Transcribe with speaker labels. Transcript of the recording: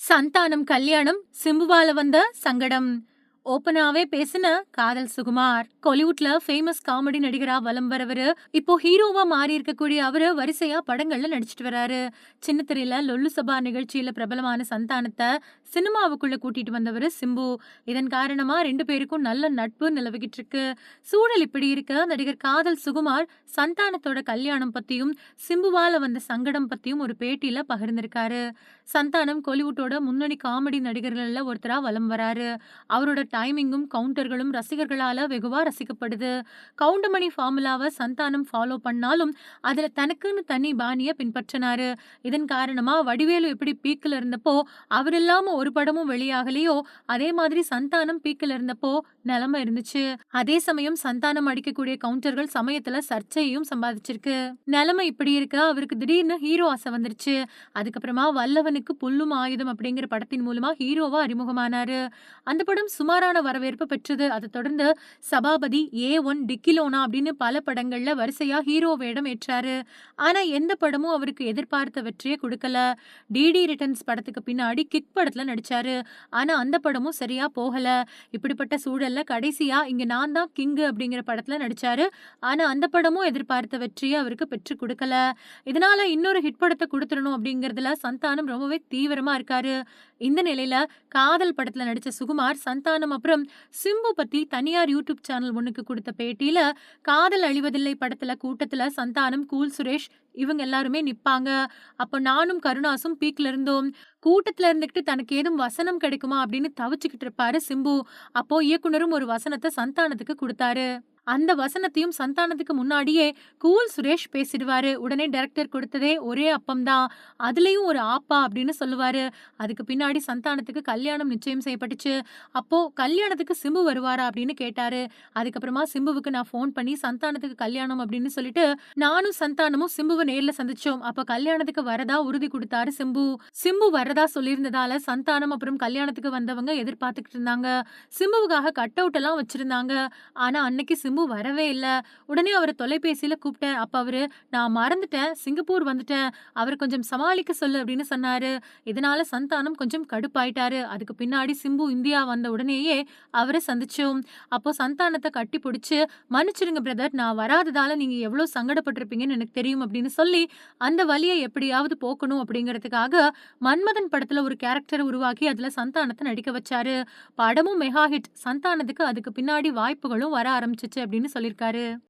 Speaker 1: சந்தானம் கல்யாணம், சிம்புவால வந்த சங்கடம். ஓப்பனாவே பேசின காதல் சுகுமார். கோலிவுட்ல ஃபேமஸ் காமெடி நடிகரா வலம் வரவரு, இப்போ ஹீரோவா மாறி இருக்கக்கூடிய அவரு வரிசையா படங்கள்ல நடிச்சிட்டு வராரு. சின்ன திரையில லொல்லு சபா நிகழ்ச்சியில பிரபலமான சந்தானத்த சினிமாவுக்குள்ள கூட்டிட்டு வந்தவரு சிம்பு. இதன் காரணமா 2 பேருக்கும் நல்ல நட்பு நிலவிக்கிட்டு இருக்கு. சூழல் இப்படி இருக்க, நடிகர் காதல் சுகுமார் சந்தானத்தோட கல்யாணம் பத்தியும், சிம்புவால வந்த சங்கடம் பத்தியும் ஒரு பேட்டியில பகிர்ந்திருக்காரு. சந்தானம் கோலிவுட்டோட முன்னணி காமெடி நடிகர்கள்ல ஒருத்தரா வலம் வராரு. அவரோட டைமிங்கும், கவுண்டர்களும் ரசிகர்களால வெகுவா ரசிக்கப்படுது. கவுண்டமணி ஃபார்முலாவ சந்தானம் ஃபாலோ பண்ணாலும், அதுல தனக்குன்னு தனி பாணிய பின்பற்றினாரு. இதன் காரணமா வடிவேலு எப்படி பீக்ல இருந்தப்போ, அவர் இல்லாம ஒரு படமும் வெளியாகலையோ, அதே மாதிரி சந்தானம் பீக்ல இருந்தப்போ நிலைமை இருந்துச்சு. அதே சமயம் சந்தானம் அடிக்கக்கூடிய கவுண்டர்கள் சமயத்துல சர்ச்சையும் சம்பாதிச்சிருக்கு. நிலைமை இப்படி இருக்க, அவருக்கு திடீர்னு ஹீரோ ஆசை வந்துருச்சு. அதுக்கப்புறமா வல்லவனுக்கு புல்லும் ஆயுதம் அப்படிங்கிற படத்தின் மூலமா ஹீரோவா அறிமுகமானாரு. அந்த படம் சுமாரான வரவேற்பு பெற்றது. அதை தொடர்ந்து சபாபதி, A1, டிக்கிலோனா அப்படின்னு பல படங்கள்ல வரிசையா ஹீரோ வேடம் ஏற்றாரு. ஆனா எந்த படமும் அவருக்கு எதிர்பார்த்த வெற்றியை கொடுக்கல. டிடி ரிட்டர்ன்ஸ் படத்துக்கு பின்னாடி கிக் படத்துல நடிச்சாரு. ஆனா அந்த படமும் சரியா போகல. இப்படிப்பட்ட சூழல்ல கடைசியா இங்க நான் தான் கிங்கு அப்படிங்கிற படத்துல நடிச்சாரு. ஆனா அந்த படமும் எதிர்பார்த்த வெற்றியை அவருக்கு பெற்று கொடுக்கல. இதனால இன்னொரு ஹிட் படத்தை கொடுத்துடணும் அப்படிங்கறதுல சந்தானம் ரொம்பவே தீவிரமா இருக்காரு. இந்த நிலையில காதல் படத்துல நடிச்ச சுகுமார் சந்தானம் அப்புறம் சிம்பு பத்தி தனியார் யூடியூப் சேனல் ஒண்ணுக்கு கொடுத்த பேட்டியில, காதல் அழிவதில்லை படத்துல கூட்டத்துல சந்தானம், கூல் சுரேஷ் இவங்க எல்லாருமே நிப்பாங்க. அப்ப நானும் கருணாசும் பீக்ல இருந்தோம். கூட்டத்துல இருந்துகிட்டு தனக்கு ஏதும் வசனம் கிடைக்குமா அப்படின்னு தவிச்சுக்கிட்டு இருப்பாரு சிம்பு. அப்போ இயக்குனரும் ஒரு வசனத்தை சந்தானத்துக்கு கொடுத்தாரு. அந்த வசனத்தையும் சந்தானத்துக்கு முன்னாடியே கூல் சுரேஷ் பேசிடுவாரு. உடனே டைரக்டர் கொடுத்ததே ஒரே அப்பம்தான், அதுலயும் ஒரு ஆப்பா அப்படின்னு சொல்லுவாரு. அதுக்கு பின்னாடி சந்தானத்துக்கு கல்யாணம் நிச்சயம் செய்யப்பட்டுச்சு. அப்போ கல்யாணத்துக்கு சிம்பு வருவாரா அப்படின்னு கேட்டாரு. அதுக்கப்புறமா சிம்புவுக்கு நான் ஃபோன் பண்ணி சந்தானத்துக்கு கல்யாணம் அப்படின்னு சொல்லிட்டு நானும் சந்தானமும் சிம்புவை நேர்ல சந்திச்சோம். அப்ப கல்யாணத்துக்கு வரதா உறுதி கொடுத்தாரு சிம்பு. சிம்பு வரதா சொல்லியிருந்ததால சந்தானம் அப்புறம் கல்யாணத்துக்கு வந்தவங்க எதிர்பார்த்துக்கிட்டு இருந்தாங்க. சிம்புவுக்காக கட் அவுட் எல்லாம் வச்சிருந்தாங்க. ஆனா அன்னைக்கு சிம்பு வரவே இல்ல. உடனே அவர தொலைபேசியில கூப்பிட்டேன். அப்ப அவரு, நான் மறந்துட்டேன், சிங்கப்பூர் வந்துட்டேன், அவர கொஞ்சம் சமாளிக்க சொல்லு அப்படின்னு சொன்னாரு. இதனால சந்தானம் கொஞ்சம் கடுப்பாயிட்டாரு. அதுக்கு பின்னாடி சிம்பு இந்தியா வந்த உடனேயே அவரை சந்திச்சோம். அப்போ சந்தானத்தை கட்டி பிடிச்சு, மன்னிச்சிடுங்க பிரதர், நான் வராததால நீங்க எவ்வளவு சங்கடப்பட்டிருப்பீங்கன்னு எனக்கு தெரியும் அப்படின்னு சொல்லி, அந்த வலியை எப்படியாவது போக்கணும் அப்படிங்கறதுக்காக மன்மதன் படத்துல ஒரு கேரக்டர் உருவாக்கி அதுல சந்தானத்தை நடிக்க வச்சாரு. படமும் மெகா ஹிட். சந்தானத்துக்கு அதுக்கு பின்னாடி வாய்ப்புகளும் வர ஆரம்பிச்சிச்சு அப்படின்னு சொல்லியிருக்காரு.